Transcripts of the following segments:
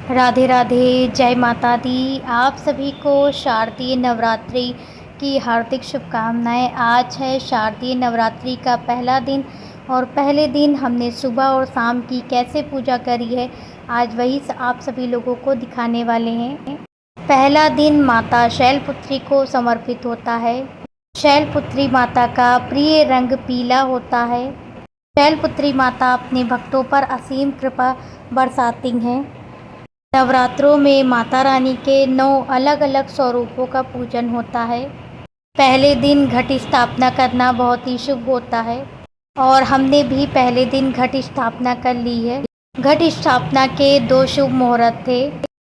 राधे राधे, जय माता दी। आप सभी को शारदीय नवरात्रि की हार्दिक शुभकामनाएं। आज है शारदीय नवरात्रि का पहला दिन और पहले दिन हमने सुबह और शाम की कैसे पूजा करी है, आज वही आप सभी लोगों को दिखाने वाले हैं। पहला दिन माता शैलपुत्री को समर्पित होता है। शैलपुत्री माता का प्रिय रंग पीला होता है। शैलपुत्री माता अपने भक्तों पर असीम कृपा बरसाती हैं। नवरात्रों में माता रानी के 9 अलग अलग स्वरूपों का पूजन होता है। पहले दिन घट स्थापना करना बहुत ही शुभ होता है और हमने भी पहले दिन घट स्थापना कर ली है। घट स्थापना के 2 शुभ मुहूर्त थे।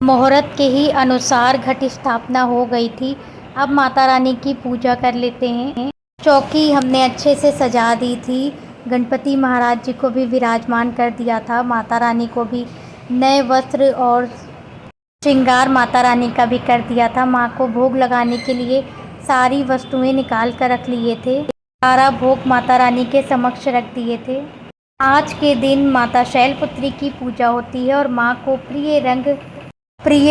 मुहूर्त के ही अनुसार घट स्थापना हो गई थी। अब माता रानी की पूजा कर लेते हैं। चौकी हमने अच्छे से सजा दी थी। गणपति महाराज जी को भी विराजमान कर दिया था। माता रानी को भी नए वस्त्र और श्रृंगार माता रानी का भी कर दिया था। माँ को भोग लगाने के लिए सारी वस्तुएं निकाल कर रख लिए थे। सारा भोग माता रानी के समक्ष रख दिए थे। आज के दिन माता शैलपुत्री की पूजा होती है और माँ को प्रिय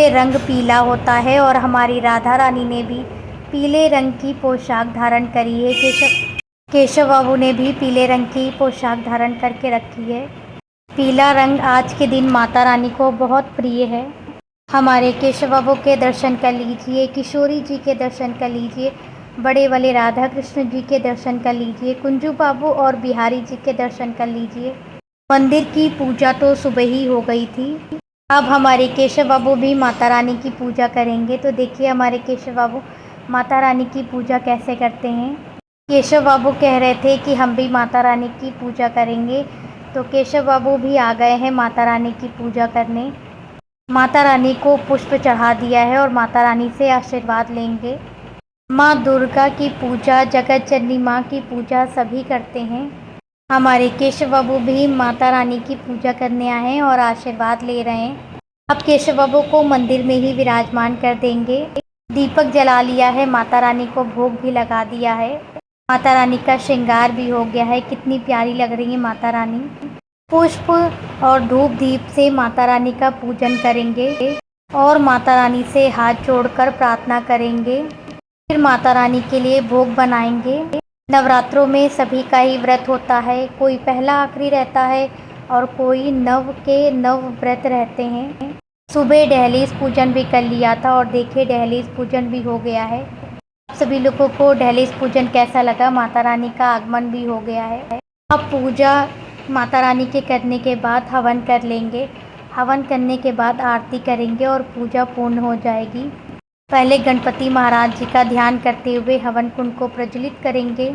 रंग पीला होता है और हमारी राधा रानी ने भी पीले रंग की पोशाक धारण करी है। केशव बाबू ने भी पीले रंग की पोशाक धारण करके रखी है। पीला रंग आज के दिन माता रानी को बहुत प्रिय है। हमारे केशव बाबू के दर्शन कर लीजिए, किशोरी जी के दर्शन कर लीजिए, बड़े वाले राधा कृष्ण जी के दर्शन कर लीजिए, कुंजू बाबू और बिहारी जी के दर्शन कर लीजिए। मंदिर की पूजा तो सुबह ही हो गई थी। अब हमारे केशव बाबू भी माता रानी की पूजा करेंगे। तो देखिए हमारे केशव बाबू माता रानी की पूजा कैसे करते हैं। केशव बाबू कह रहे थे कि हम भी माता रानी की पूजा करेंगे, तो केशव बाबू भी आ गए हैं माता रानी की पूजा करने। माता रानी को पुष्प चढ़ा दिया है और माता रानी से आशीर्वाद लेंगे। माँ दुर्गा की पूजा, जगत जननी माँ की पूजा सभी करते हैं। हमारे केशव बाबू भी माता रानी की पूजा करने आए हैं और आशीर्वाद ले रहे हैं। अब केशव बाबू को मंदिर में ही विराजमान कर देंगे। दीपक जला लिया है, माता रानी को भोग भी लगा दिया है। माता रानी का श्रृंगार भी हो गया है। कितनी प्यारी लग रही है माता रानी। पुष्प और धूप दीप से माता रानी का पूजन करेंगे और माता रानी से हाथ जोड़कर प्रार्थना करेंगे। फिर माता रानी के लिए भोग बनाएंगे। नवरात्रों में सभी का ही व्रत होता है। कोई पहला आखिरी रहता है और कोई नव के नव व्रत रहते हैं। सुबह दहलीज पूजन भी कर लिया था और देखिए दहलीज पूजन भी हो गया है। सभी लोगों को दहलीज पूजन कैसा लगा। माता रानी का आगमन भी हो गया है। अब पूजा माता रानी के करने के बाद हवन कर लेंगे। हवन करने के बाद आरती करेंगे और पूजा पूर्ण हो जाएगी। पहले गणपति महाराज जी का ध्यान करते हुए हवन कुंड को प्रज्वलित करेंगे।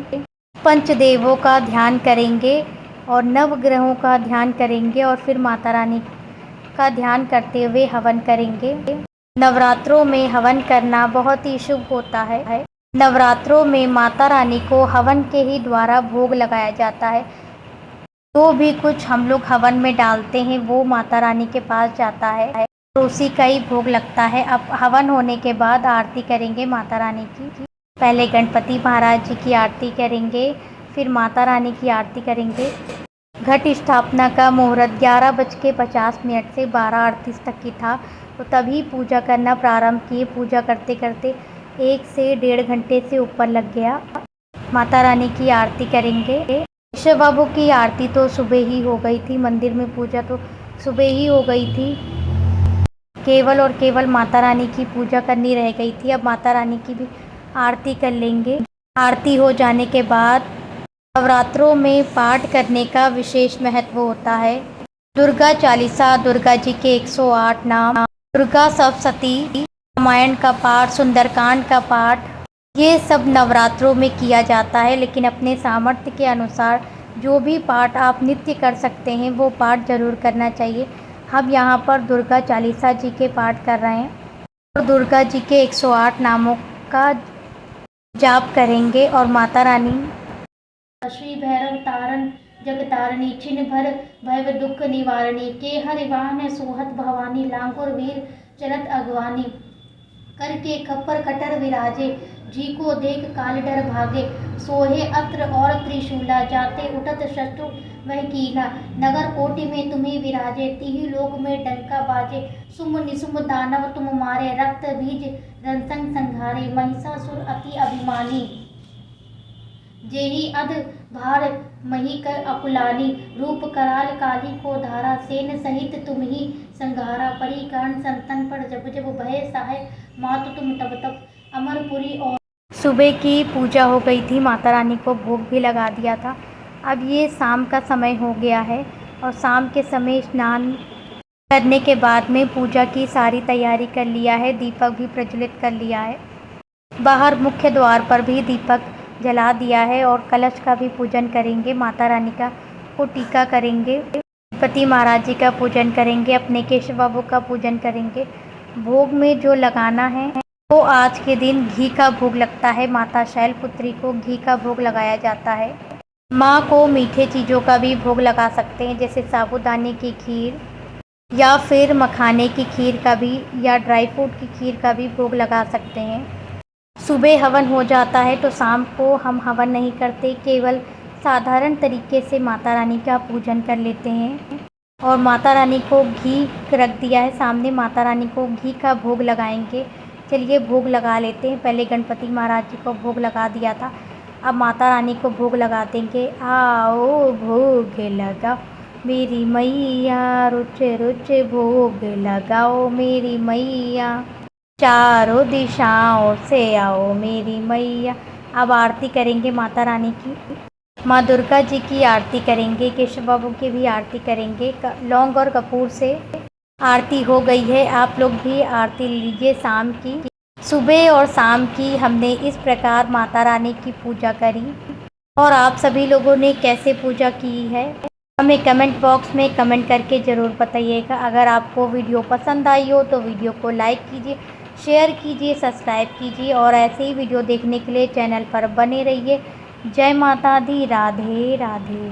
पंचदेवों का ध्यान करेंगे और नवग्रहों का ध्यान करेंगे और फिर माता रानी का ध्यान करते हुए हवन करेंगे। नवरात्रों में हवन करना बहुत ही शुभ होता है। नवरात्रों में माता रानी को हवन के ही द्वारा भोग लगाया जाता है। जो भी कुछ हम लोग हवन में डालते हैं वो माता रानी के पास जाता है और उसी का ही भोग लगता है। अब हवन होने के बाद आरती करेंगे माता रानी की। पहले गणपति महाराज जी की आरती करेंगे, फिर माता रानी की आरती करेंगे। घट स्थापना का मुहूर्त 11:50 से 12:38 तक की था, तो तभी पूजा करना प्रारंभ किए। पूजा करते करते 1 से 1.5 घंटे से ऊपर लग गया। माता रानी की आरती करेंगे। केशव बाबू की आरती तो सुबह ही हो गई थी। मंदिर में पूजा तो सुबह ही हो गई थी। केवल और केवल माता रानी की पूजा करनी रह गई थी। अब माता रानी की भी आरती कर लेंगे। आरती हो जाने के बाद नवरात्रों में पाठ करने का विशेष महत्व होता है। दुर्गा चालीसा, दुर्गा जी के 108 नाम, दुर्गा सप्तशती, रामायण का पाठ, सुंदरकांड का पाठ, ये सब नवरात्रों में किया जाता है। लेकिन अपने सामर्थ्य के अनुसार जो भी पाठ आप नित्य कर सकते हैं वो पाठ ज़रूर करना चाहिए। हम यहाँ पर दुर्गा चालीसा जी के पाठ कर रहे हैं और दुर्गा जी के 108 नामों का जाप करेंगे। और माता रानी श्री भैरव तारण जग तारणी, छिन्न भर भव दुख निवारणी, के हरि वाहन सोहत भवानी, लांगुर वीर चलत अगवानी, करके खप्पर कटर विराजे, जी को देख काल डर भागे, सोहे अस्त्र और त्रिशूला, जाते उठत शत्रु वह कीला। नगर कोटि में तुम्हें विराजे, तिहि लोक में डंका बाजे। सुम निसुम दानव तुम मारे, रक्त बीज रणसंग संघारे। महिषासुर अति अभिमानी, जेहि अध भार मही कर अकुलानी। रूप कराल काली को धारा, सेन सहित तुम ही संघारा। परी कर्ण संतन पर जब जब भय सहाय, मातु तुम तब तब अमरपुरी। और सुबह की पूजा हो गई थी, माता रानी को भोग भी लगा दिया था। अब ये शाम का समय हो गया है और शाम के समय स्नान करने के बाद में पूजा की सारी तैयारी कर लिया है, दीपक भी प्रज्वलित कर लिया है। बाहर मुख्य द्वार पर भी दीपक जला दिया है और कलश का भी पूजन करेंगे। माता रानी को टीका करेंगे, गणपति महाराज जी का पूजन करेंगे, अपने केशव बाबू का पूजन करेंगे। भोग में जो लगाना है वो आज के दिन घी का भोग लगता है। माता शैलपुत्री को घी का भोग लगाया जाता है। माँ को मीठे चीज़ों का भी भोग लगा सकते हैं, जैसे साबूदाने की खीर या फिर मखाने की खीर का भी, या ड्राई फ्रूट की खीर का भी भोग लगा सकते हैं। सुबह हवन हो जाता है तो शाम को हम हवन नहीं करते, केवल साधारण तरीके से माता रानी का पूजन कर लेते हैं। और माता रानी को घी रख दिया है सामने, माता रानी को घी का भोग लगाएंगे। चलिए भोग लगा लेते हैं। पहले गणपति महाराज जी को भोग लगा दिया था, अब माता रानी को भोग लगा देंगे। आओ भोग लगाओ मेरी मैया, रुच रुच भोग लगाओ मेरी मैया, चारों दिशाओं से आओ मेरी मैया। अब आरती करेंगे माता रानी की, माँ दुर्गा जी की आरती करेंगे, केशव बाबू की भी आरती करेंगे। लौंग और कपूर से आरती हो गई है, आप लोग भी आरती लीजिए शाम की। सुबह और शाम की हमने इस प्रकार माता रानी की पूजा करी। और आप सभी लोगों ने कैसे पूजा की है हमें कमेंट बॉक्स में कमेंट करके ज़रूर बताइएगा। अगर आपको वीडियो पसंद आई हो तो वीडियो को लाइक कीजिए, शेयर कीजिए, सब्सक्राइब कीजिए और ऐसे ही वीडियो देखने के लिए चैनल पर बने रहिए। जय माता दी, राधे राधे।